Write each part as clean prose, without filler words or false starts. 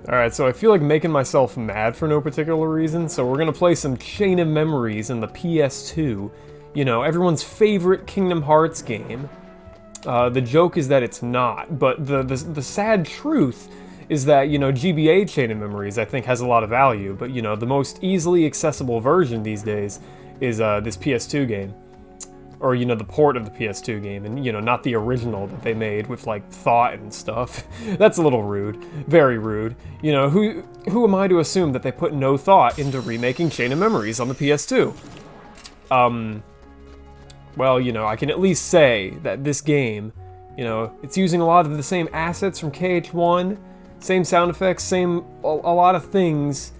Alright, so I feel like making myself mad for no particular reason, so we're gonna play some Chain of Memories in the PS2. You know, everyone's favorite Kingdom Hearts game. The joke is that it's not, but the sad truth is that, you know, GBA Chain of Memories I think has a lot of value, but, you know, the most easily accessible version these days is this PS2 game. Or, you know, the port of the PS2 game, and, you know, not the original that they made with, like, thought and stuff. That's a little rude. Very rude. You know, who am I to assume that they put no thought into remaking Chain of Memories on the PS2? Well, you know, I can at least say that this game, you know, it's using a lot of the same assets from KH1, same sound effects, a lot of things,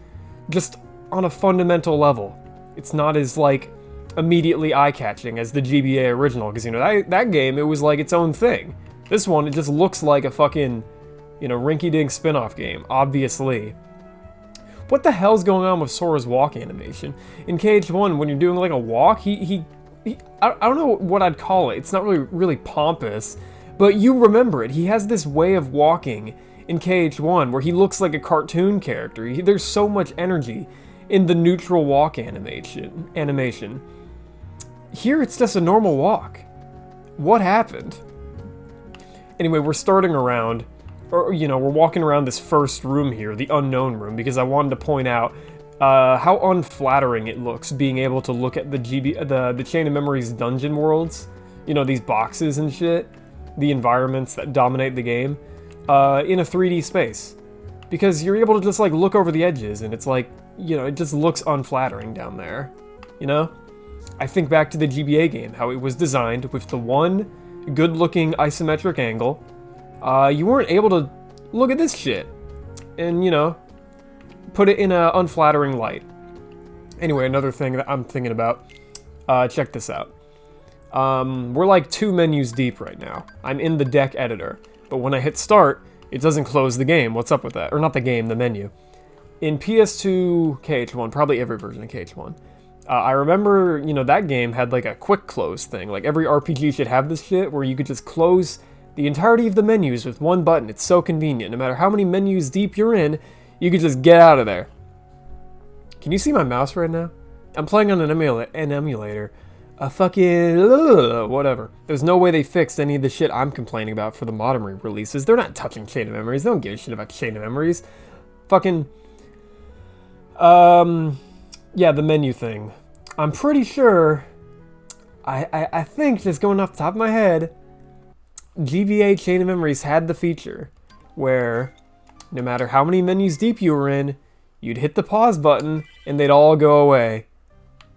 just on a fundamental level. It's not as, like, immediately eye-catching as the GBA original, because, you know, that game, it was like its own thing. This one, it just looks like a fucking, you know, rinky-dink spin-off game, obviously. What the hell's going on with Sora's walk animation? In KH1, when you're doing, like, a walk, I don't know what I'd call it. It's not really pompous, but you remember it. He has this way of walking in KH1 where he looks like a cartoon character. There's so much energy in the neutral walk animation. Here, it's just a normal walk. What happened? Anyway, we're starting around, or, you know, we're walking around this first room here, the unknown room, because I wanted to point out how unflattering it looks being able to look at the Chain of Memories dungeon worlds, you know, these boxes and shit, the environments that dominate the game, in a 3D space. Because you're able to just, like, look over the edges, and it's like, you know, it just looks unflattering down there, you know? I think back to the GBA game, how it was designed with the one good-looking isometric angle. You weren't able to look at this shit and, you know, put it in an unflattering light. Anyway, another thing that I'm thinking about, check this out. We're like 2 menus deep right now. I'm in the deck editor, but when I hit start, it doesn't close the game. What's up with that? Or not the game, the menu. In PS2 KH1, probably every version of KH1, I remember, you know, that game had like a quick close thing. Like every RPG should have this shit where you could just close the entirety of the menus with one button. It's so convenient. No matter how many menus deep you're in, you could just get out of there. Can you see my mouse right now? I'm playing on an emulator. A fucking whatever. There's no way they fixed any of the shit I'm complaining about for the modern re-releases. They're not touching Chain of Memories. They don't give a shit about Chain of Memories. Fucking yeah, the menu thing. I'm pretty sure, I think, just going off the top of my head, GBA Chain of Memories had the feature where no matter how many menus deep you were in, you'd hit the pause button and they'd all go away.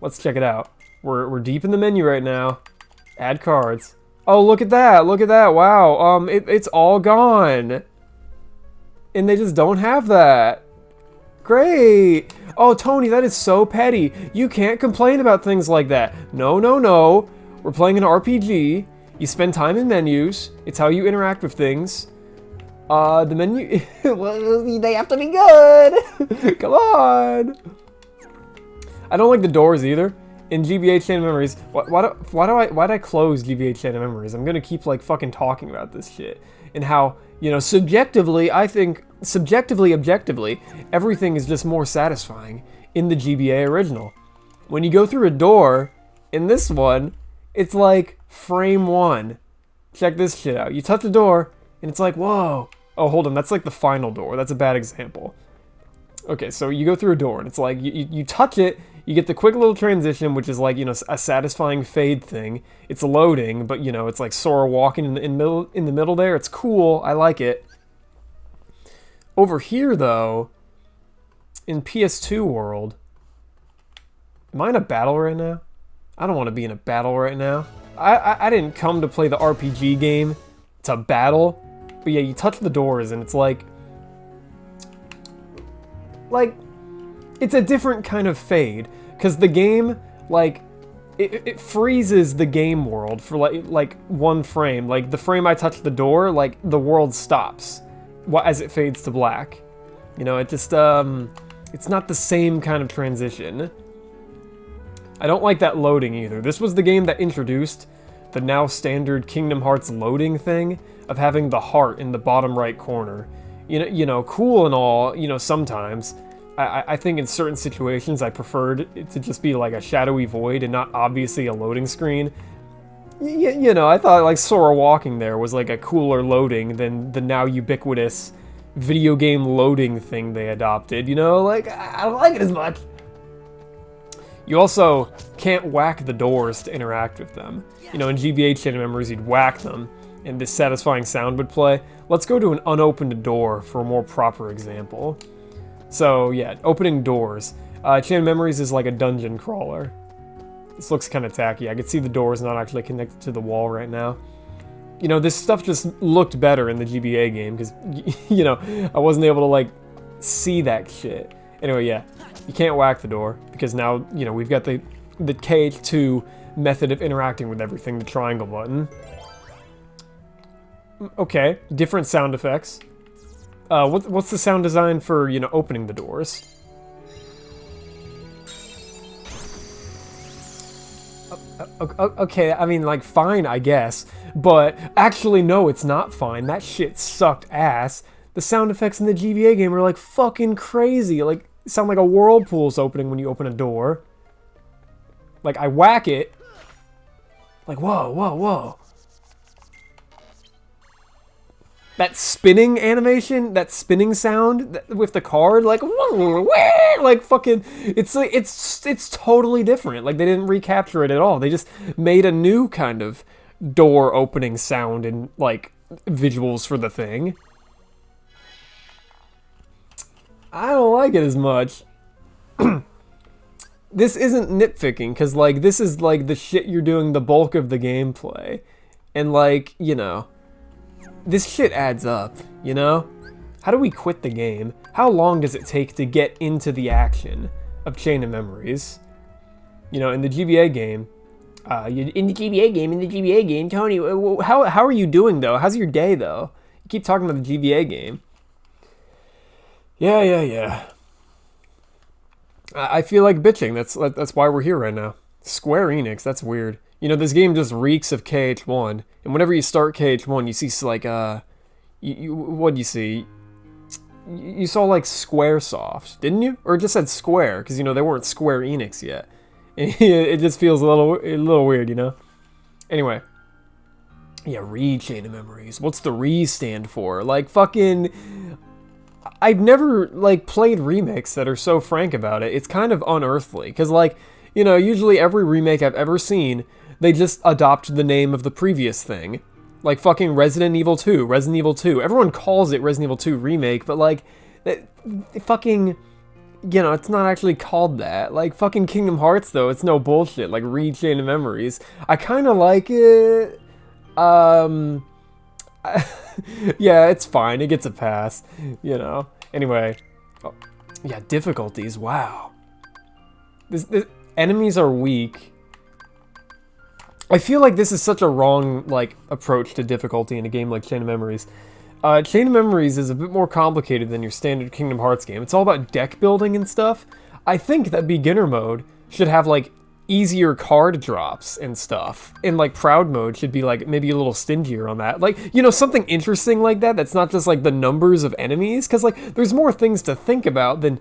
Let's check it out. We're deep in the menu right now. Add cards. Oh, look at that! Look at that! Wow, it's all gone. And they just don't have that. Great! Oh, Tony, that is so petty. You can't complain about things like that. No, no, no. We're playing an RPG. You spend time in menus. It's how you interact with things. The menu... well, they have to be good! Come on! I don't like the doors either. In GBA Chain of Memories, why'd I close GBA Chain of Memories? I'm gonna keep, like, fucking talking about this shit. And how, you know, subjectively, I think... objectively, everything is just more satisfying in the GBA original. When you go through a door, in this one, it's like frame 1. Check this shit out. You touch the door, and it's like, whoa. Oh, hold on, that's like the final door. That's a bad example. Okay, so you go through a door, and it's like, you touch it, you get the quick little transition, which is like, you know, a satisfying fade thing. It's loading, but, you know, it's like Sora walking in the middle there. It's cool. I like it. Over here, though, in PS2 world, am I in a battle right now? I don't want to be in a battle right now. I didn't come to play the RPG game to battle, but yeah, you touch the doors and it's like, it's a different kind of fade, because the game, like, it freezes the game world for like one frame. Like, the frame I touch the door, like, the world stops as it fades to black. You know, it just, it's not the same kind of transition. I don't like that loading either. This was the game that introduced the now standard Kingdom Hearts loading thing of having the heart in the bottom right corner. cool and all, sometimes. I think in certain situations I preferred it to just be like a shadowy void and not obviously a loading screen. I thought like Sora walking there was like a cooler loading than the now ubiquitous video game loading thing they adopted, like I don't like it as much. You also can't whack the doors to interact with them. In GBA Chain of Memories you'd whack them and this satisfying sound would play. Let's go to an unopened door for a more proper example. So yeah, opening doors. Chain of Memories is like a dungeon crawler. This looks kind of tacky. I can see the doors not actually connected to the wall right now. This stuff just looked better in the GBA game because, I wasn't able to like see that shit. Anyway, yeah, you can't whack the door because now, we've got the KH2 method of interacting with everything, the triangle button. Okay, different sound effects. What's the sound design for, opening the doors? Okay, I mean, like, fine, I guess. But actually, no, it's not fine. That shit sucked ass. The sound effects in the GBA game are, like, fucking crazy. Like, sound like a whirlpool's opening when you open a door. Like, I whack it. Like, whoa, whoa, whoa. That spinning animation, that spinning sound with the card, like fucking, it's totally different. Like they didn't recapture it at all. They just made a new kind of door opening sound and like visuals for the thing. I don't like it as much. This isn't nitpicking, because like this is like the shit you're doing the bulk of the gameplay, and like this shit adds up, How do we quit the game? How long does it take to get into the action of Chain of Memories? In the GBA game, in the GBA game, Tony, how are you doing, though? How's your day, though? You keep talking about the GBA game. Yeah. I feel like bitching. That's why we're here right now. Square Enix, that's weird. This game just reeks of KH1, and whenever you start KH1, you see like what do you see? You saw like Squaresoft, didn't you? Or it just said Square, because they weren't Square Enix yet. It just feels a little weird, Anyway, yeah, Chain of Memories. What's the re stand for? Like fucking. I've never like played remakes that are so frank about it. It's kind of unearthly, because like usually every remake I've ever seen, they just adopt the name of the previous thing. Like fucking Resident Evil 2. Everyone calls it Resident Evil 2 Remake, but like, fucking, it's not actually called that. Like fucking Kingdom Hearts though, it's no bullshit. Like Chain of Memories. I kind of like it. Yeah, it's fine. It gets a pass, Anyway. Oh, yeah, difficulties. Wow. This enemies are weak. I feel like this is such a wrong, like, approach to difficulty in a game like Chain of Memories. Chain of Memories is a bit more complicated than your standard Kingdom Hearts game. It's all about deck building and stuff. I think that beginner mode should have, like, easier card drops and stuff. And, like, proud mode should be, like, maybe a little stingier on that. Like, something interesting like that that's not just, like, the numbers of enemies. Because, like, there's more things to think about than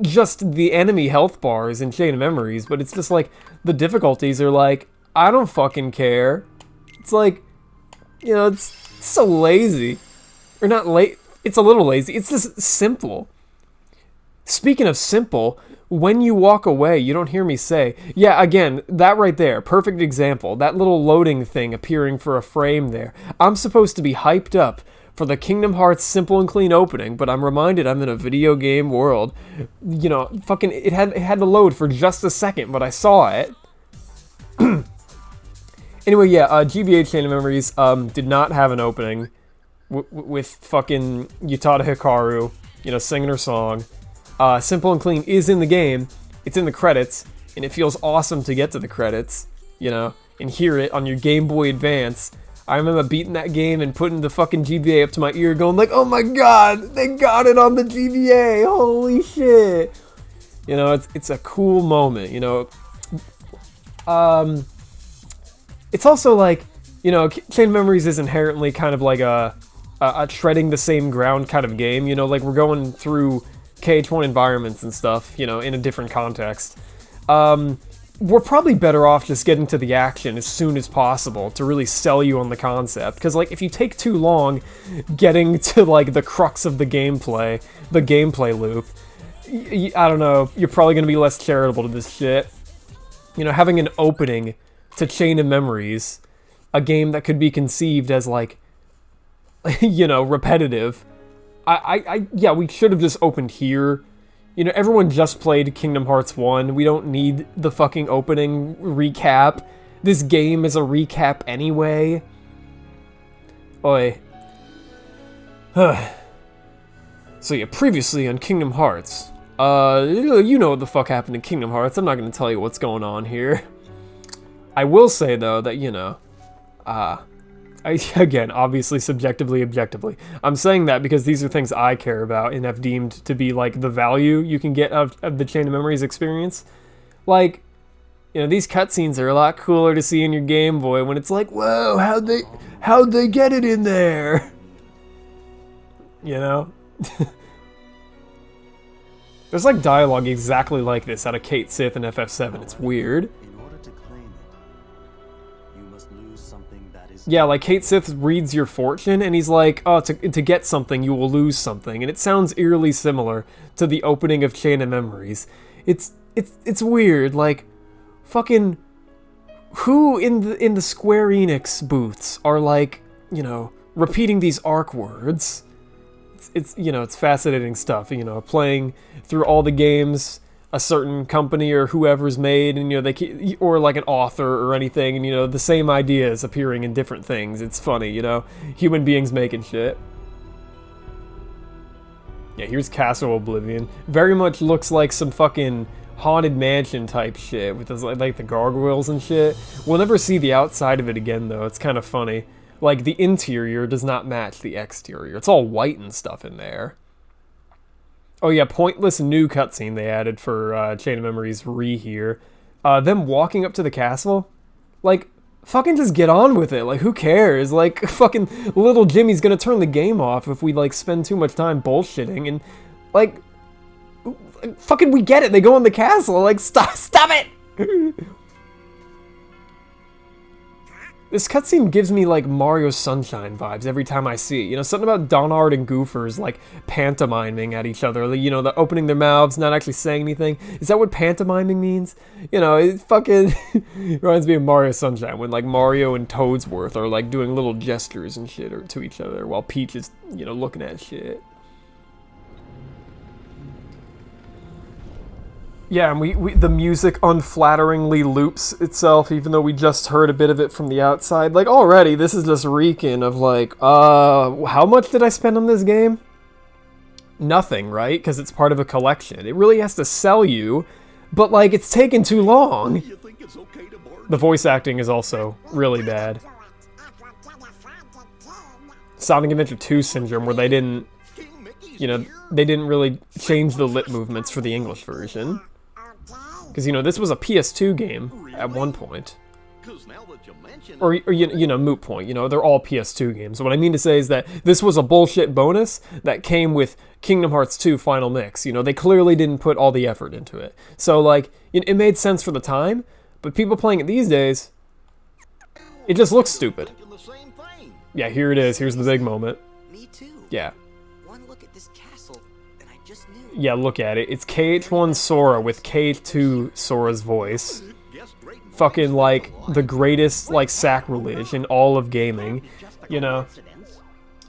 just the enemy health bars in Chain of Memories. But it's just, like, the difficulties are, like, I don't fucking care. It's like, it's so lazy. Or not late. It's a little lazy. It's just simple. Speaking of simple, when you walk away, you don't hear me say, yeah, again, that right there, perfect example. That little loading thing appearing for a frame there. I'm supposed to be hyped up for the Kingdom Hearts simple and clean opening, but I'm reminded I'm in a video game world. Fucking, it had to load for just a second, but I saw it. Anyway, yeah, GBA Chain of Memories did not have an opening with fucking Utada Hikaru, singing her song. Simple and Clean is in the game. It's in the credits, and it feels awesome to get to the credits, and hear it on your Game Boy Advance. I remember beating that game and putting the fucking GBA up to my ear going like, oh my god, they got it on the GBA, holy shit. It's a cool moment, It's also like, Chain of Memories is inherently kind of like a a treading the same ground kind of game, you know, like we're going through KH1 environments and stuff, you know, in a different context. We're probably better off just getting to the action as soon as possible to really sell you on the concept, because, like, if you take too long getting to, like, the crux of the gameplay loop, I don't know, you're probably going to be less charitable to this shit. You know, having an opening to Chain of Memories, a game that could be conceived as, like, you know, repetitive. Yeah, we should have just opened here. You know, everyone just played Kingdom Hearts 1. We don't need the fucking opening recap. This game is a recap anyway. Oi. So yeah, previously on Kingdom Hearts. You know what the fuck happened in Kingdom Hearts. I'm not gonna tell you what's going on here. I will say, though, that, you know, again, obviously, subjectively, objectively. I'm saying that because these are things I care about and have deemed to be, like, the value you can get of the Chain of Memories experience. Like, you know, these cutscenes are a lot cooler to see in your Game Boy when it's like, whoa, how'd they get it in there? You know? There's, like, dialogue exactly like this out of Kate Sith and FF7. It's weird. Yeah, like, Kate Sith reads your fortune, and he's like, oh, to get something, you will lose something. And it sounds eerily similar to the opening of Chain of Memories. It's weird, like, fucking, who in the Square Enix booths are, like, you know, repeating these ARC words? It's you know, it's fascinating stuff, you know, playing through all the games a certain company or whoever's made, and, you know, or like an author or anything, and, you know, the same ideas appearing in different things. It's funny, you know, human beings making shit. Yeah, here's Castle Oblivion. Very much looks like some fucking Haunted Mansion type shit with those, like the gargoyles and shit. We'll never see the outside of it again, though. It's kind of funny. Like, the interior does not match the exterior. It's all white and stuff in there. Oh yeah, pointless new cutscene they added for Chain of Memories here. Them walking up to the castle? Like, fucking just get on with it. Like, who cares? Like, fucking little Jimmy's gonna turn the game off if we, like, spend too much time bullshitting. And, like, fucking we get it. They go in the castle. Like, stop it! This cutscene gives me, like, Mario Sunshine vibes every time I see it. You know, something about Donard and Goofers, like, pantomiming at each other. Like, you know, the opening their mouths, not actually saying anything. Is that what pantomiming means? You know, it fucking reminds me of Mario Sunshine, when, like, Mario and Toadsworth are, like, doing little gestures and shit to each other, while Peach is, you know, looking at shit. Yeah, and the music unflatteringly loops itself, even though we just heard a bit of it from the outside. Like, already, this is just reeking of, like, how much did I spend on this game? Nothing, right? Because it's part of a collection. It really has to sell you, but, like, it's taken too long. The voice acting is also really bad. Sonic Adventure 2 syndrome, where they didn't, you know, they didn't really change the lip movements for the English version. Because, you know, this was a PS2 game at one point. Or you know, moot point. You know, they're all PS2 games. What I mean to say is that this was a bullshit bonus that came with Kingdom Hearts 2 Final Mix. You know, they clearly didn't put all the effort into it. So, like, it made sense for the time, but people playing it these days, it just looks stupid. Yeah, here it is. Here's the big moment. Me too. Yeah. One look at this castle, and I just knew. Yeah, look at it. It's KH1 Sora with KH2 Sora's voice. Fucking, like, the greatest, like, sacrilege in all of gaming. You know,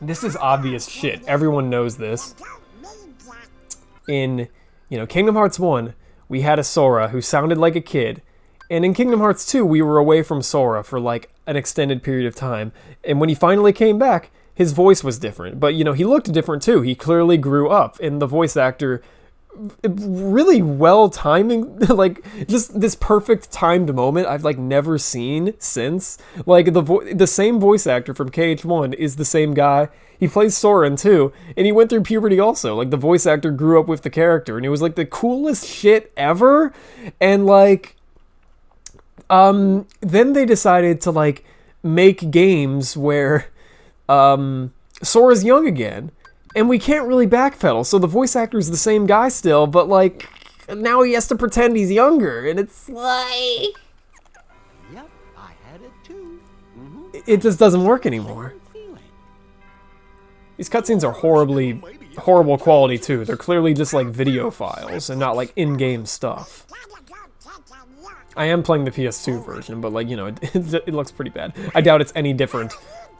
this is obvious shit. Everyone knows this. In, you know, Kingdom Hearts 1, we had a Sora who sounded like a kid. And in Kingdom Hearts 2, we were away from Sora for, like, an extended period of time. And when he finally came back, his voice was different. But, you know, he looked different, too. He clearly grew up. And the voice actor, really well timing, like, just this perfect timed moment I've, like, never seen since. Like, the same voice actor from KH1 is the same guy. He plays Sora in 2, and he went through puberty also. Like, the voice actor grew up with the character, and it was, like, the coolest shit ever. And, like, then they decided to, like, make games where, Sora's young again, and we can't really backpedal, so the voice actor's the same guy still, but, like, now he has to pretend he's younger, and it's like... Yep, I had it too. It just doesn't work anymore. These cutscenes are horrible quality, too. They're clearly just, like, video files, and not, like, in-game stuff. I am playing the PS2 version, but, like, you know, it looks pretty bad. I doubt it's any different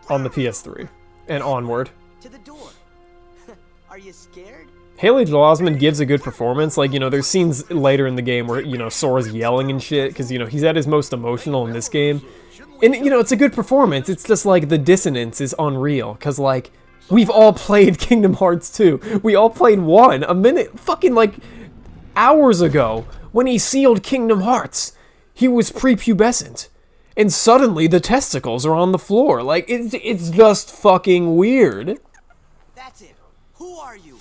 on the PS3 and onward. To the door. Are you scared? Haley Joel Osment gives a good performance. Like, you know, there's scenes later in the game where, you know, Sora's yelling and shit, because, you know, he's at his most emotional in this game. And, you know, it's a good performance. It's just, like, the dissonance is unreal, because, like, we've all played Kingdom Hearts 2. We all played 1 a minute, fucking, like, hours ago. When he sealed Kingdom Hearts, he was prepubescent. And suddenly the testicles are on the floor. Like, it's just fucking weird. That's it. Who are you?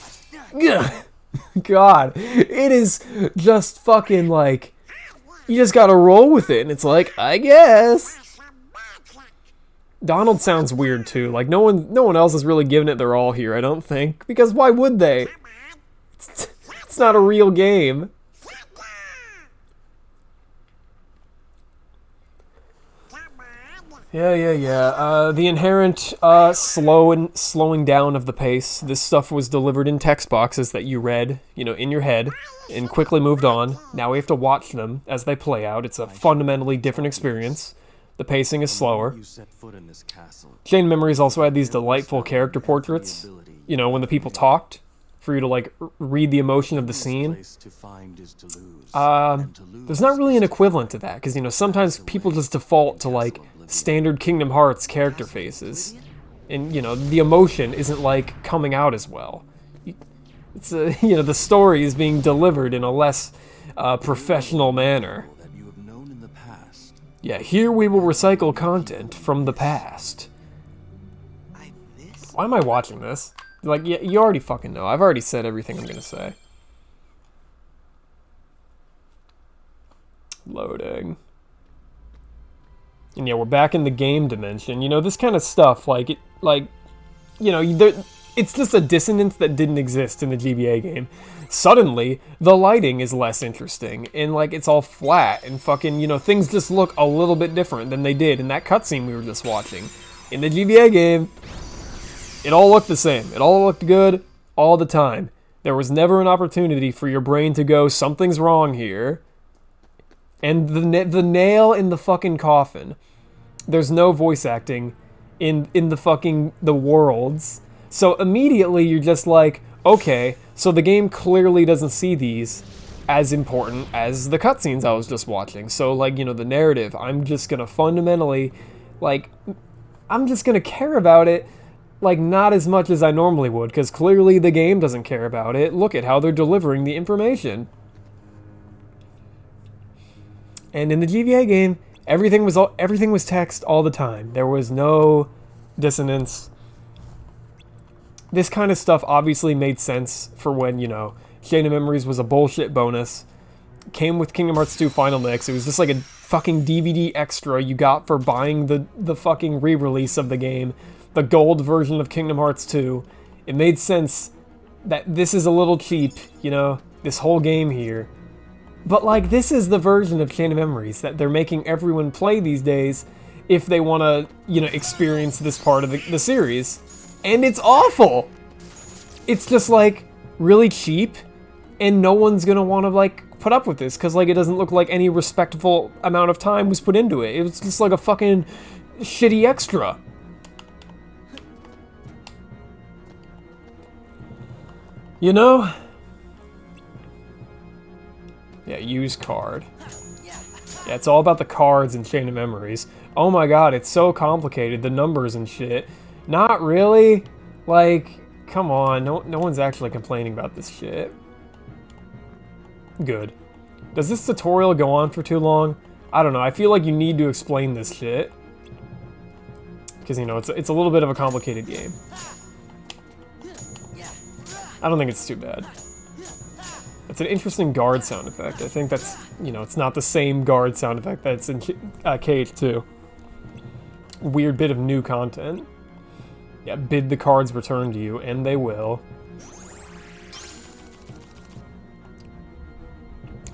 God, it is just fucking like, you just gotta roll with it, and it's like, I guess. Donald sounds weird too. Like, no one else has really given it their all here, I don't think. Because why would they? It's not a real game. Yeah. The inherent slowing down of the pace. This stuff was delivered in text boxes that you read, you know, in your head, and quickly moved on. Now we have to watch them as they play out. It's a fundamentally different experience. The pacing is slower. Chain Memories also had these delightful character portraits, you know, when the people talked, for you to, like, read the emotion of the scene. There's not really an equivalent to that, because, you know, sometimes people just default to, like, standard Kingdom Hearts character faces, and, you know, the emotion isn't, like, coming out as well. It's you know, the story is being delivered in a less professional manner. Yeah, here we will recycle content from the past. Why am I watching this? Like, yeah, you already fucking know. I've already said everything I'm gonna say. Loading. And yeah, we're back in the game dimension. You know, this kind of stuff, like, you know, it's just a dissonance that didn't exist in the GBA game. Suddenly, the lighting is less interesting, and, like, it's all flat, and fucking, you know, things just look a little bit different than they did in that cutscene we were just watching. In the GBA game, it all looked the same. It all looked good all the time. There was never an opportunity for your brain to go, something's wrong here. And the nail in the fucking coffin. There's no voice acting in the worlds. So immediately you're just like, okay, so the game clearly doesn't see these as important as the cutscenes I was just watching. So, like, you know, the narrative, I'm just gonna fundamentally, like, I'm just gonna care about it, like, not as much as I normally would, because clearly the game doesn't care about it. Look at how they're delivering the information. And in the GBA game, everything was text all the time. There was no dissonance. This kind of stuff obviously made sense for when, you know, Chain of Memories was a bullshit bonus. Came with Kingdom Hearts 2 Final Mix. It was just like a fucking DVD extra you got for buying the fucking re-release of the game. The gold version of Kingdom Hearts 2. It made sense that this is a little cheap, you know, this whole game here. But, like, this is the version of Chain of Memories that they're making everyone play these days if they want to, you know, experience this part of the series. And it's awful! It's just, like, really cheap, and no one's gonna want to, like, put up with this, because, like, it doesn't look like any respectable amount of time was put into it. It was just, like, a fucking shitty extra. You know? Yeah, use card. Yeah, it's all about the cards in Chain of Memories. Oh my god, it's so complicated, the numbers and shit. Not really. Like, come on, no one's actually complaining about this shit. Good. Does this tutorial go on for too long? I don't know, I feel like you need to explain this shit. Because, you know, it's a little bit of a complicated game. I don't think it's too bad. It's an interesting guard sound effect. I think that's, you know, it's not the same guard sound effect that's in KH2. Weird bit of new content. Yeah, bid the cards return to you, and they will.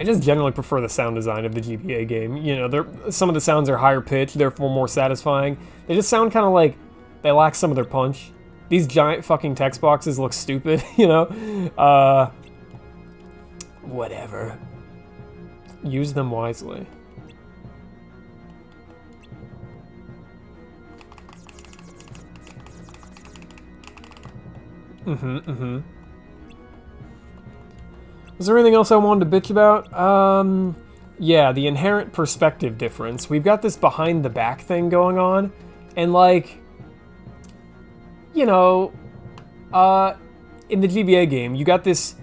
I just generally prefer the sound design of the GBA game. You know, some of the sounds are higher pitched, therefore more satisfying. They just sound kind of like they lack some of their punch. These giant fucking text boxes look stupid, you know? Whatever. Use them wisely. Was there anything else I wanted to bitch about? Yeah, the inherent perspective difference. We've got this behind the back thing going on, and like, you know, in the GBA game, you got this,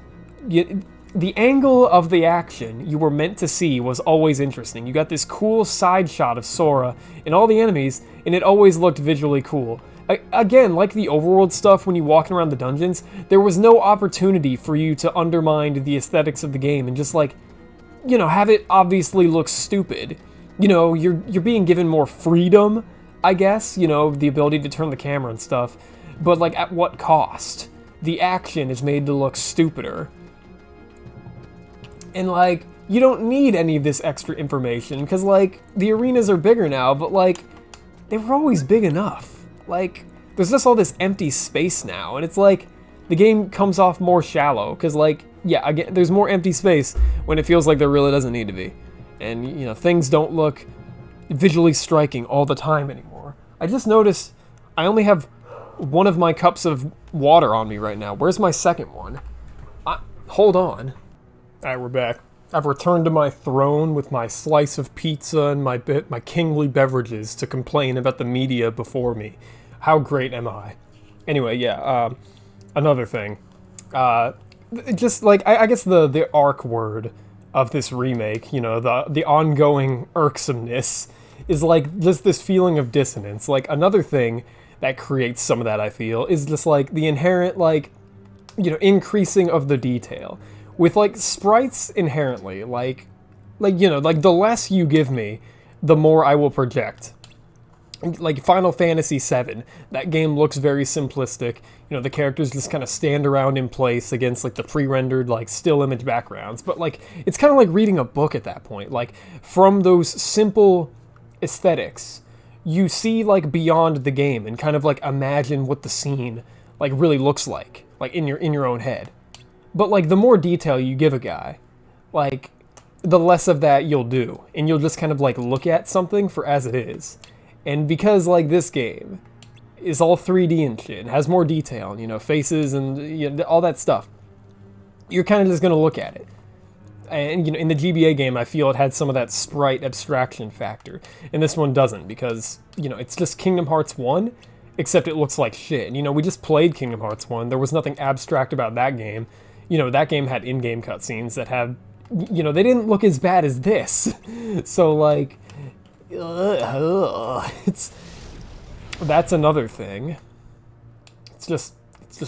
the angle of the action you were meant to see was always interesting. You got this cool side shot of Sora and all the enemies, and it always looked visually cool. Again, like the overworld stuff when you walking around the dungeons, there was no opportunity for you to undermine the aesthetics of the game and just like, you know, have it obviously look stupid. You know, you're being given more freedom, I guess, you know, the ability to turn the camera and stuff, but like at what cost? The action is made to look stupider. And like, you don't need any of this extra information, because like, the arenas are bigger now, but like, they were always big enough. Like, there's just all this empty space now, and it's like, the game comes off more shallow, because like, yeah, again, there's more empty space when it feels like there really doesn't need to be. And, you know, things don't look visually striking all the time anymore. I just noticed I only have one of my cups of water on me right now. Where's my second one? Hold on. Alright, we're back. I've returned to my throne with my slice of pizza and my kingly beverages to complain about the media before me. How great am I? Anyway, yeah, another thing. Just like, I guess the arc word of this remake, you know, the ongoing irksomeness is like just this feeling of dissonance. Like, another thing that creates some of that, I feel, is just like the inherent, like, you know, increasing of the detail. With, like, sprites inherently, like, you know, like, the less you give me, the more I will project. Like, Final Fantasy VII, that game looks very simplistic. You know, the characters just kind of stand around in place against, like, the pre-rendered, like, still image backgrounds. But, like, it's kind of like reading a book at that point. Like, from those simple aesthetics, you see, like, beyond the game and kind of, like, imagine what the scene, like, really looks like in your own head. But, like, the more detail you give a guy, like, the less of that you'll do. And you'll just kind of, like, look at something for as it is. And because, like, this game is all 3D and shit, and has more detail, and, you know, faces and, you know, all that stuff, you're kind of just going to look at it. And, you know, in the GBA game, I feel it had some of that sprite abstraction factor. And this one doesn't, because, you know, it's just Kingdom Hearts 1, except it looks like shit. And, you know, we just played Kingdom Hearts 1. There was nothing abstract about that game. You know, that game had in-game cutscenes that had, you know, they didn't look as bad as this. So, like, that's another thing. It's just,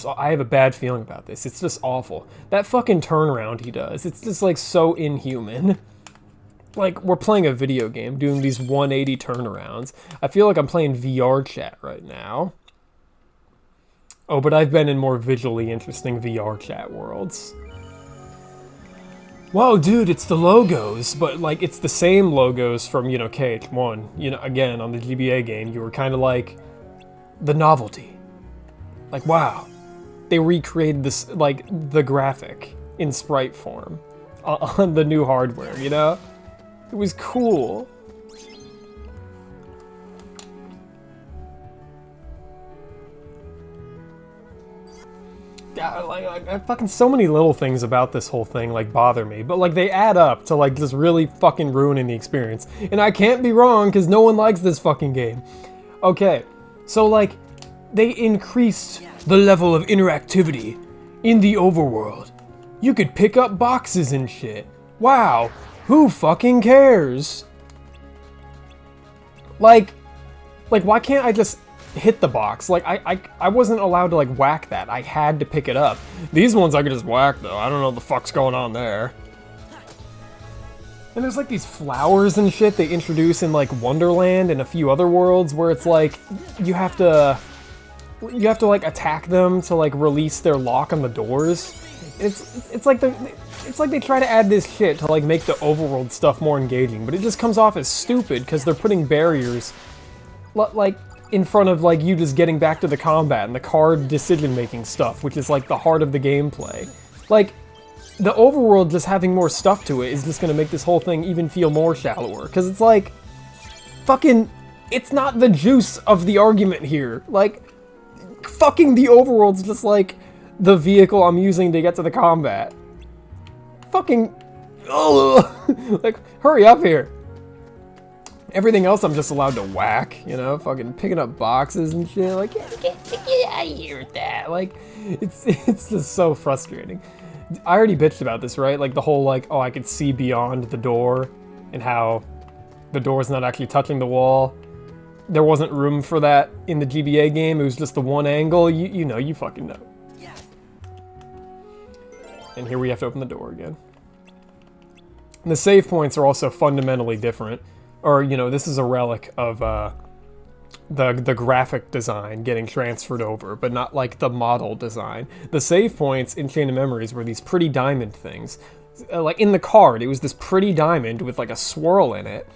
I have a bad feeling about this. It's just awful. That fucking turnaround he does, it's just, like, so inhuman. Like, we're playing a video game, doing these 180 turnarounds. I feel like I'm playing VR chat right now. Oh, but I've been in more visually interesting VR chat worlds. Whoa, dude, it's the logos, but, like, it's the same logos from, you know, KH1. You know, again, on the GBA game, you were kind of like, the novelty. Like, wow. They recreated this, like, the graphic in sprite form on the new hardware, you know? It was cool. Yeah, like fucking so many little things about this whole thing, like, bother me. But, like, they add up to, like, just really fucking ruining the experience. And I can't be wrong, because no one likes this fucking game. Okay, so, like, they increased the level of interactivity in the overworld. You could pick up boxes and shit. Wow, who fucking cares? Like, why can't I just hit the box? Like, I wasn't allowed to, like, whack that. I had to pick it up. These ones I could just whack, though. I don't know what the fuck's going on there. And there's, like, these flowers and shit they introduce in, like, Wonderland and a few other worlds where it's like, you have to, you have to like attack them to like release their lock on the doors. It's like they try to add this shit to like make the overworld stuff more engaging, but it just comes off as stupid because they're putting barriers like in front of like you just getting back to the combat and the card decision making stuff, which is like the heart of the gameplay. Like the overworld just having more stuff to it is just gonna make this whole thing even feel more shallower, because it's like fucking, it's not the juice of the argument here. Like fucking the overworld's just like the vehicle I'm using to get to the combat. Fucking, ugh. Like, hurry up here. Everything else I'm just allowed to whack, you know, fucking picking up boxes and shit. Like, get out of here with that. Like, it's just so frustrating. I already bitched about this, right? Like the whole like, oh, I could see beyond the door and how the door's not actually touching the wall. There wasn't room for that in the GBA game. It was just the one angle. You know, you fucking know. And here we have to open the door again. And the save points are also fundamentally different. Or, you know, this is a relic of the graphic design getting transferred over, but not like the model design. The save points in Chain of Memories were these pretty diamond things. Like in the card, it was this pretty diamond with like a swirl in it.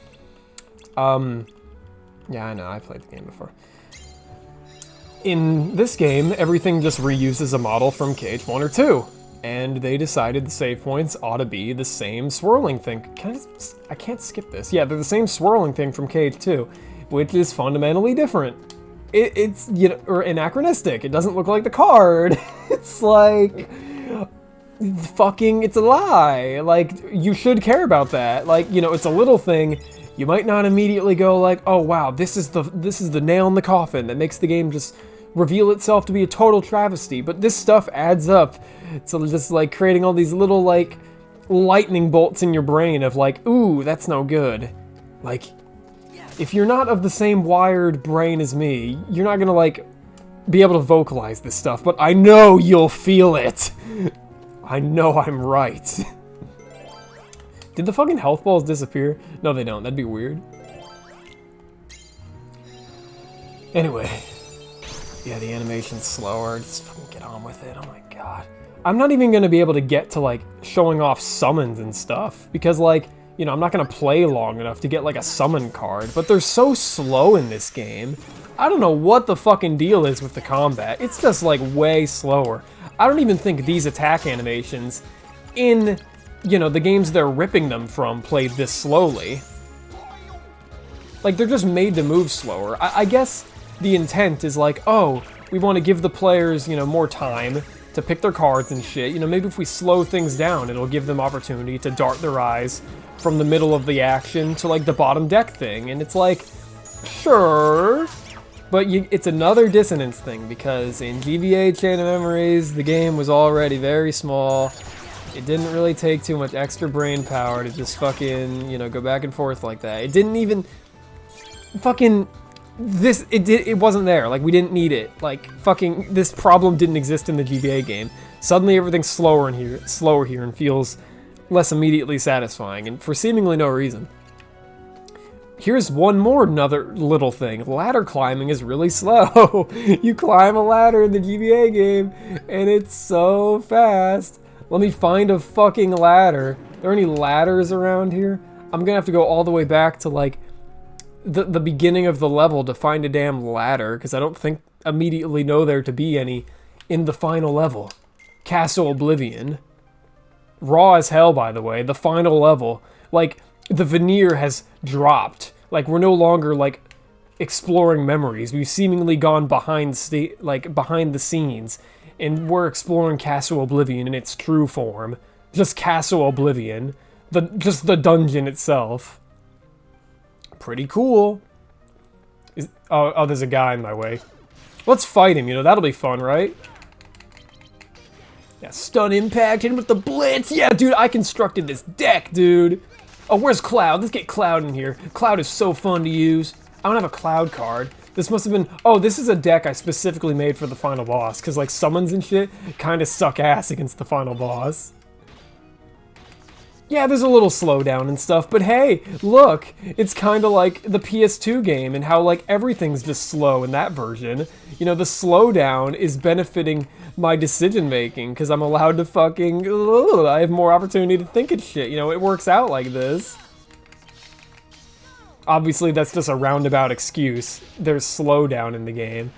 Yeah, I know, I played the game before. In this game, everything just reuses a model from KH1 or 2. And they decided the save points ought to be the same swirling thing. I can't skip this. Yeah, they're the same swirling thing from KH2, which is fundamentally different. It's, you know, or anachronistic. It doesn't look like the card. It's like, fucking, it's a lie. Like, you should care about that. Like, you know, it's a little thing. You might not immediately go like, oh wow, this is the nail in the coffin that makes the game just reveal itself to be a total travesty. But this stuff adds up. So just like creating all these little like lightning bolts in your brain of like, ooh, that's no good. Like, if you're not of the same wired brain as me, you're not gonna like be able to vocalize this stuff, but I know you'll feel it. I know I'm right. Did the fucking health balls disappear? No, they don't. That'd be weird. Anyway. Yeah, the animation's slower. Just fucking get on with it. Oh my god. I'm not even gonna be able to get to like showing off summons and stuff because like, you know, I'm not gonna play long enough to get like a summon card, but they're so slow in this game. I don't know what the fucking deal is with the combat. It's just like way slower. I don't even think these attack animations in, you know, the games they're ripping them from played this slowly. Like, they're just made to move slower. I guess the intent is like, oh, we want to give the players, you know, more time to pick their cards and shit. You know, maybe if we slow things down, it'll give them opportunity to dart their eyes from the middle of the action to, like, the bottom deck thing. And it's like, sure, but it's another dissonance thing, because in GBA Chain of Memories, the game was already very small. It didn't really take too much extra brain power to just fucking, you know, go back and forth like that. It didn't even fucking... It wasn't there. Like, we didn't need it. Like, fucking, this problem didn't exist in the GBA game. Suddenly everything's slower here and feels less immediately satisfying, and for seemingly no reason. Here's another little thing. Ladder climbing is really slow. You climb a ladder in the GBA game, and it's so fast. Let me find a fucking ladder. Are there any ladders around here? I'm gonna have to go all the way back to, like, the beginning of the level to find a damn ladder, because I don't think immediately know there to be any in the final level. Castle Oblivion. Raw as hell, by the way. The final level. Like, the veneer has dropped. Like, we're no longer, like, exploring memories. We've seemingly gone behind the scenes, and we're exploring Castle Oblivion in its true form. Just Castle Oblivion. Just the dungeon itself. Pretty cool. Oh, there's a guy in my way. Let's fight him, you know, that'll be fun, right? Yeah, stun impact, hit him with the blitz. Yeah, dude, I constructed this deck, dude. Oh, where's Cloud? Let's get Cloud in here. Cloud is so fun to use. I don't have a Cloud card. This must have been... Oh, this is a deck I specifically made for the final boss, because, like, summons and shit kind of suck ass against the final boss. Yeah, there's a little slowdown and stuff, but hey, look, it's kind of like the PS2 game and how like everything's just slow in that version. You know, the slowdown is benefiting my decision making because I'm allowed to fucking, I have more opportunity to think of shit. You know, it works out like this. Obviously, that's just a roundabout excuse. There's slowdown in the game.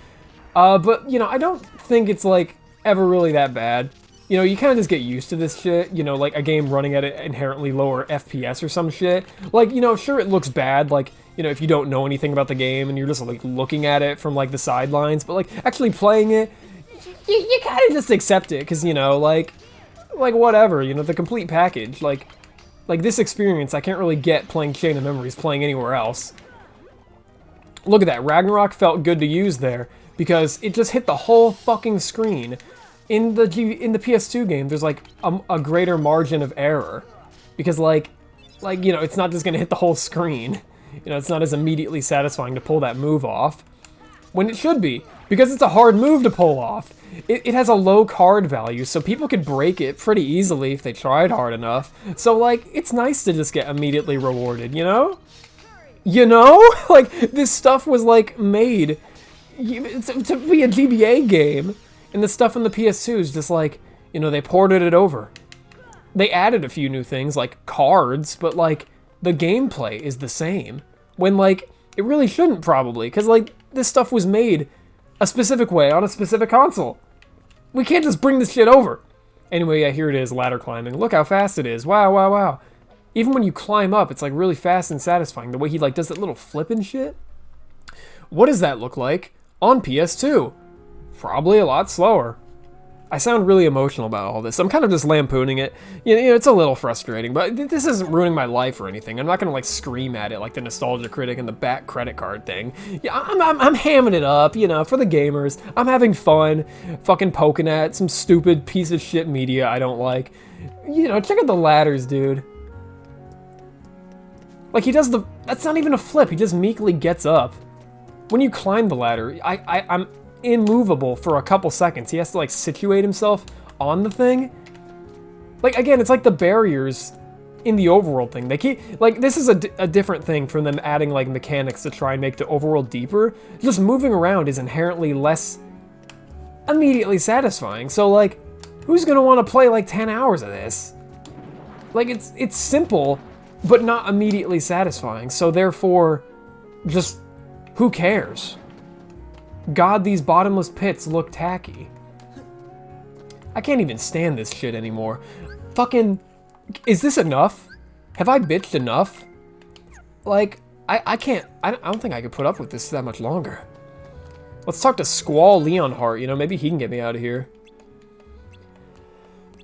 But, you know, I don't think it's like ever really that bad. You know, you kind of just get used to this shit, you know, like a game running at an inherently lower FPS or some shit. Like, you know, sure it looks bad, like, you know, if you don't know anything about the game and you're just like looking at it from like the sidelines, but like actually playing it, you kind of just accept it, because, you know, like whatever, you know, the complete package, like this experience I can't really get playing Chain of Memories playing anywhere else. Look at that, Ragnarok felt good to use there, because it just hit the whole fucking screen. In the PS2 game, there's like a greater margin of error, because like you know, it's not just gonna hit the whole screen. You know, it's not as immediately satisfying to pull that move off, when it should be, because it's a hard move to pull off. It has a low card value, so people could break it pretty easily if they tried hard enough. So like, it's nice to just get immediately rewarded, you know? You know? Like, this stuff was like made to be a GBA game. And the stuff in the PS2 is just like, you know, they ported it over. They added a few new things, like cards, but like, the gameplay is the same. When like, it really shouldn't probably, because like, this stuff was made a specific way on a specific console. We can't just bring this shit over. Anyway, yeah, here it is, ladder climbing. Look how fast it is. Wow, wow, wow. Even when you climb up, it's like really fast and satisfying. The way he like does that little flip and shit. What does that look like on PS2? Probably a lot slower. I sound really emotional about all this. I'm kind of just lampooning it. You know, it's a little frustrating, but this isn't ruining my life or anything. I'm not gonna like scream at it like the nostalgia critic and the back credit card thing. Yeah, I'm hamming it up, you know, for the gamers. I'm having fun, fucking poking at some stupid piece of shit media I don't like. You know, check out the ladders, dude. Like he does that's not even a flip. He just meekly gets up. When you climb the ladder, I'm immovable for a couple seconds. He has to like situate himself on the thing. Like again, it's like the barriers in the overworld thing. They keep like, this is a different thing from them adding like mechanics to try and make the overworld deeper. Just moving around is inherently less immediately satisfying. So like, who's gonna want to play like 10 hours of this? Like it's simple, but not immediately satisfying. So therefore, just who cares? God, these bottomless pits look tacky. I can't even stand this shit anymore. Fucking, is this enough? Have I bitched enough? Like, I don't think I could put up with this that much longer. Let's talk to Squall Leonhart, you know, maybe he can get me out of here.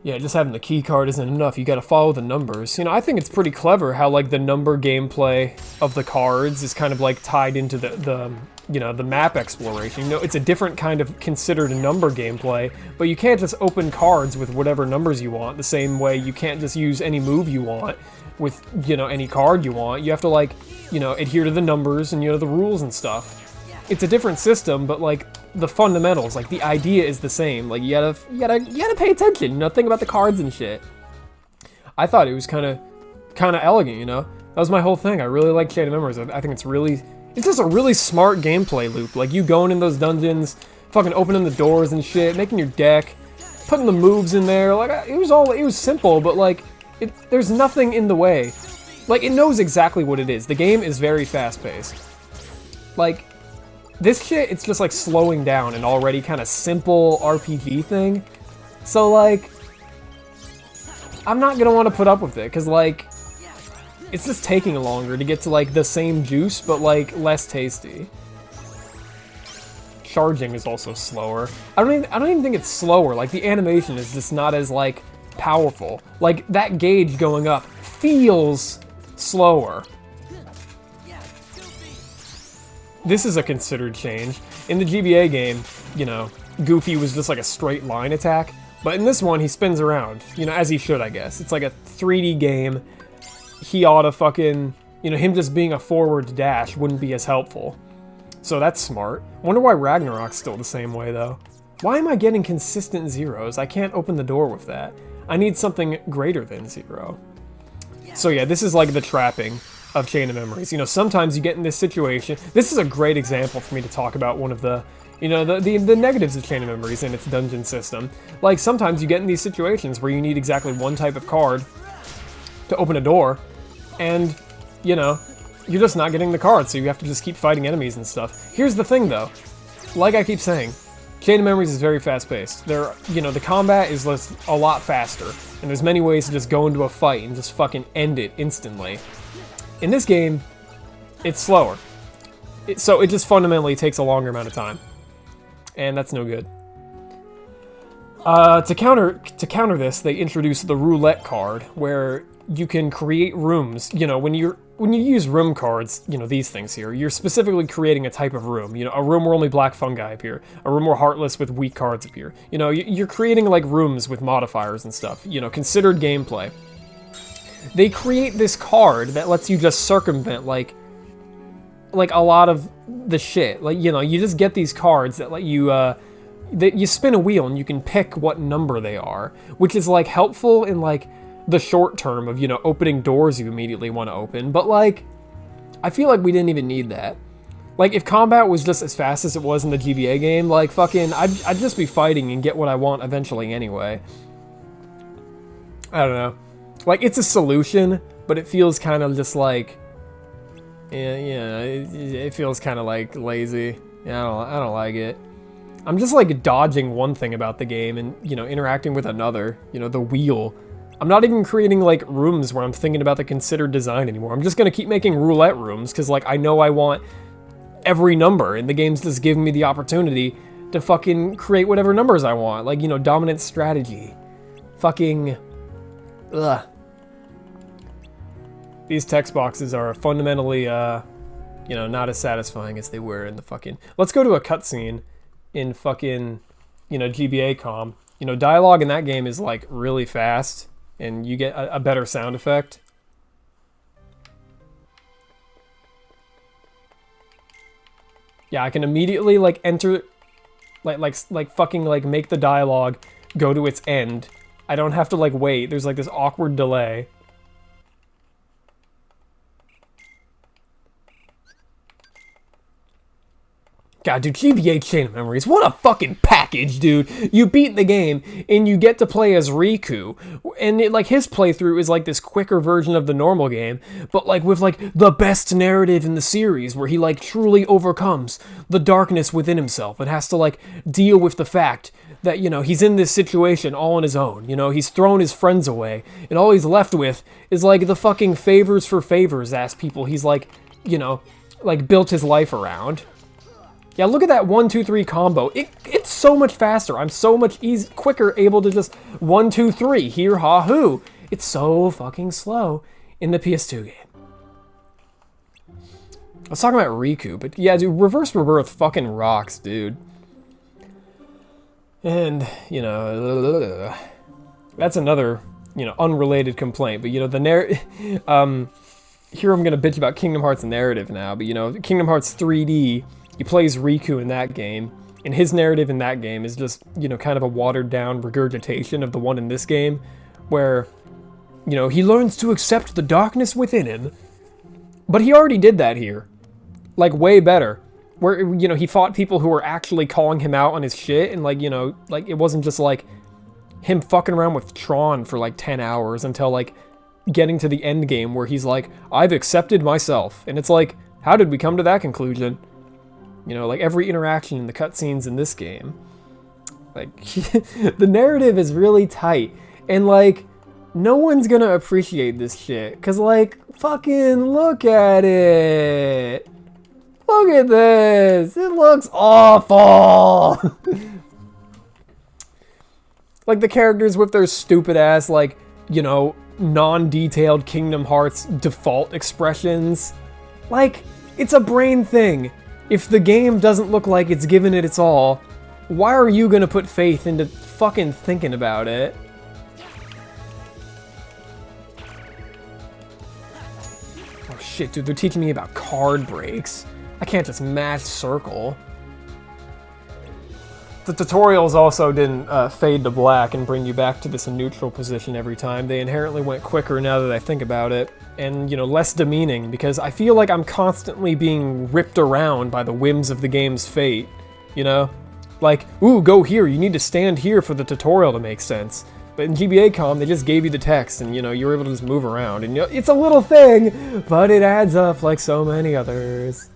Yeah, just having the key card isn't enough. You gotta follow the numbers. You know, I think it's pretty clever how, like, the number gameplay of the cards is kind of, like, tied into the you know, the map exploration. You know, it's a different kind of considered number gameplay, but you can't just open cards with whatever numbers you want, the same way you can't just use any move you want with, you know, any card you want. You have to, like, you know, adhere to the numbers and, you know, the rules and stuff. It's a different system, but, like, the fundamentals, like, the idea is the same. Like, you gotta pay attention, you know, think about the cards and shit. I thought it was kind of elegant, you know? That was my whole thing. I really like Chain of Memories. I think it's just a really smart gameplay loop. Like, you going in those dungeons, fucking opening the doors and shit, making your deck, putting the moves in there. Like, it was simple, but, like, there's nothing in the way. Like, it knows exactly what it is. The game is very fast-paced. Like, this shit, it's just, like, slowing down an already kind of simple RPG thing. So, like, I'm not gonna want to put up with it, because, like, it's just taking longer to get to, like, the same juice, but, like, less tasty. Charging is also slower. I don't even think it's slower. Like, the animation is just not as, like, powerful. Like, that gauge going up feels slower. This is a considered change. In the GBA game, you know, Goofy was just like a straight line attack, but in this one, he spins around, you know, as he should, I guess. It's like a 3D game. He ought to fucking, you know, him just being a forward dash wouldn't be as helpful. So that's smart. Wonder why Ragnarok's still the same way, though. Why am I getting consistent zeros? I can't open the door with that. I need something greater than 0. So yeah, this is like the trapping of Chain of Memories. You know, sometimes you get in this situation. This is a great example for me to talk about one of the, you know, the negatives of Chain of Memories and its dungeon system. Like, sometimes you get in these situations where you need exactly one type of card to open a door, and, you know, you're just not getting the card, so you have to just keep fighting enemies and stuff. Here's the thing, though. Like I keep saying, Chain of Memories is very fast-paced. You know, the combat is a lot faster, and there's many ways to just go into a fight and just fucking end it instantly. In this game, it's slower. So it just fundamentally takes a longer amount of time. And that's no good. To counter this, they introduced the roulette card, where you can create rooms. You know, when you use room cards, you know, these things here, you're specifically creating a type of room. You know, a room where only black fungi appear, a room where heartless with weak cards appear. You know, you're creating like rooms with modifiers and stuff. You know, considered gameplay. They create this card that lets you just circumvent like a lot of the shit. Like, you know, you just get these cards that let you you spin a wheel and you can pick what number they are, which is like helpful in like the short term of, you know, opening doors you immediately want to open. But like, I feel like we didn't even need that. Like, if combat was just as fast as it was in the GBA game, like fucking I'd just be fighting and get what I want eventually anyway. I don't know. Like, it's a solution, but it feels kind of just like, yeah, it feels kind of like lazy. Yeah, I don't like it. I'm just like dodging one thing about the game and, you know, interacting with another. You know, the wheel. I'm not even creating like rooms where I'm thinking about the considered design anymore. I'm just gonna keep making roulette rooms because like I know I want every number, and the game's just giving me the opportunity to fucking create whatever numbers I want. Like, you know, dominant strategy. Fucking, ugh. These text boxes are fundamentally, you know, not as satisfying as they were in the fucking... Let's go to a cutscene in fucking, you know, GBA com. You know, dialogue in that game is, like, really fast, and you get a better sound effect. Yeah, I can immediately, like, enter... Like fucking, like, make the dialogue go to its end. I don't have to, like, wait. There's, like, this awkward delay. God, dude, GBA Chain of Memories, what a fucking package, dude. You beat the game, and you get to play as Riku, and like, his playthrough is like this quicker version of the normal game, but like, with like, the best narrative in the series, where he like, truly overcomes the darkness within himself, and has to like, deal with the fact that, you know, he's in this situation all on his own. You know, he's thrown his friends away, and all he's left with is like, the fucking favors for favors ass people he's like, you know, like, built his life around. Yeah, look at that 1-2-3 combo. It's so much faster. I'm so much quicker able to just 1-2-3 here, ha hoo. It's so fucking slow in the PS2 game. I was talking about Riku, but yeah, dude, Reverse Rebirth fucking rocks, dude. And, you know, that's another, you know, unrelated complaint, but you know, the here I'm gonna bitch about Kingdom Hearts narrative now, but you know, Kingdom Hearts 3D, he plays Riku in that game, and his narrative in that game is just, you know, kind of a watered-down regurgitation of the one in this game, where, you know, he learns to accept the darkness within him, but he already did that here. Like, way better. Where, you know, he fought people who were actually calling him out on his shit, and, like, you know, like, it wasn't just, like, him fucking around with Tron for, like, 10 hours until, like, getting to the end game where he's like, I've accepted myself. And it's like, how did we come to that conclusion? You know, like, every interaction in the cutscenes in this game. Like, the narrative is really tight. And, like, no one's gonna appreciate this shit. Because, like, fucking look at it. Look at this. It looks awful. Like, the characters with their stupid ass, like, you know, non-detailed Kingdom Hearts default expressions. Like, it's a brain thing. If the game doesn't look like it's giving it its all, why are you gonna put faith into fucking thinking about it? Oh shit, dude, they're teaching me about card breaks. I can't just mash circle. The tutorials also didn't fade to black and bring you back to this neutral position every time. They inherently went quicker now that I think about it. And, you know, less demeaning, because I feel like I'm constantly being ripped around by the whims of the game's fate, you know? Like, ooh, go here, you need to stand here for the tutorial to make sense. But in GBA.com, they just gave you the text and, you know, you're able to just move around. And, you know, it's a little thing, but it adds up like so many others.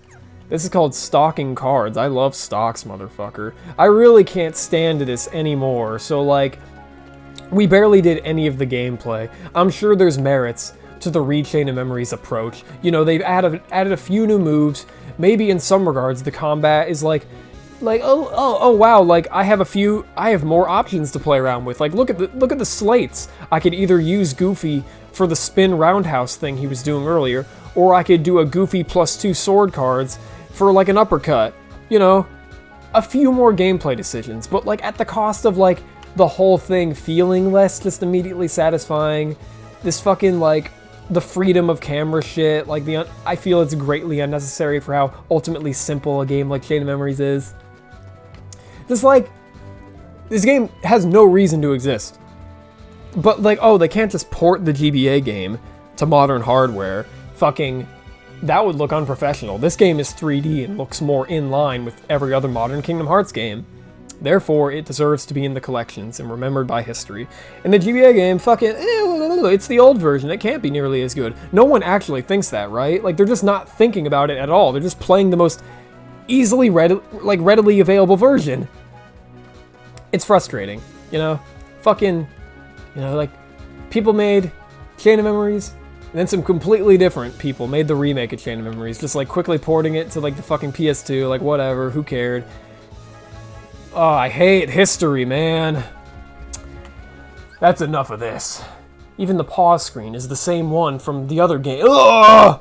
This is called stalking cards. I love stocks, motherfucker. I really can't stand this anymore, so, like, we barely did any of the gameplay. I'm sure there's merits to the Rechain of Memories approach. You know, they've added a few new moves. Maybe in some regards, the combat is like, oh wow, like I have more options to play around with. Like look at the slates. I could either use Goofy for the spin roundhouse thing he was doing earlier, or I could do a Goofy +2 sword cards for like an uppercut. You know, a few more gameplay decisions, but like at the cost of like the whole thing feeling less just immediately satisfying. This fucking like the freedom of camera shit, like I feel it's greatly unnecessary for how ultimately simple a game like Chain of Memories is. Just like, this game has no reason to exist. But like, oh, they can't just port the GBA game to modern hardware. Fucking, that would look unprofessional. This game is 3D and looks more in line with every other modern Kingdom Hearts game. Therefore, it deserves to be in the collections and remembered by history. And the GBA game, fucking, it's the old version. It can't be nearly as good. No one actually thinks that, right? Like, they're just not thinking about it at all. They're just playing the most readily available version. It's frustrating, you know? Fucking, you know, like, people made Chain of Memories, and then some completely different people made the remake of Chain of Memories, just, like, quickly porting it to, like, the fucking PS2, like, whatever, who cared? Oh, I hate history, man. That's enough of this. Even the pause screen is the same one from the other game. Ugh!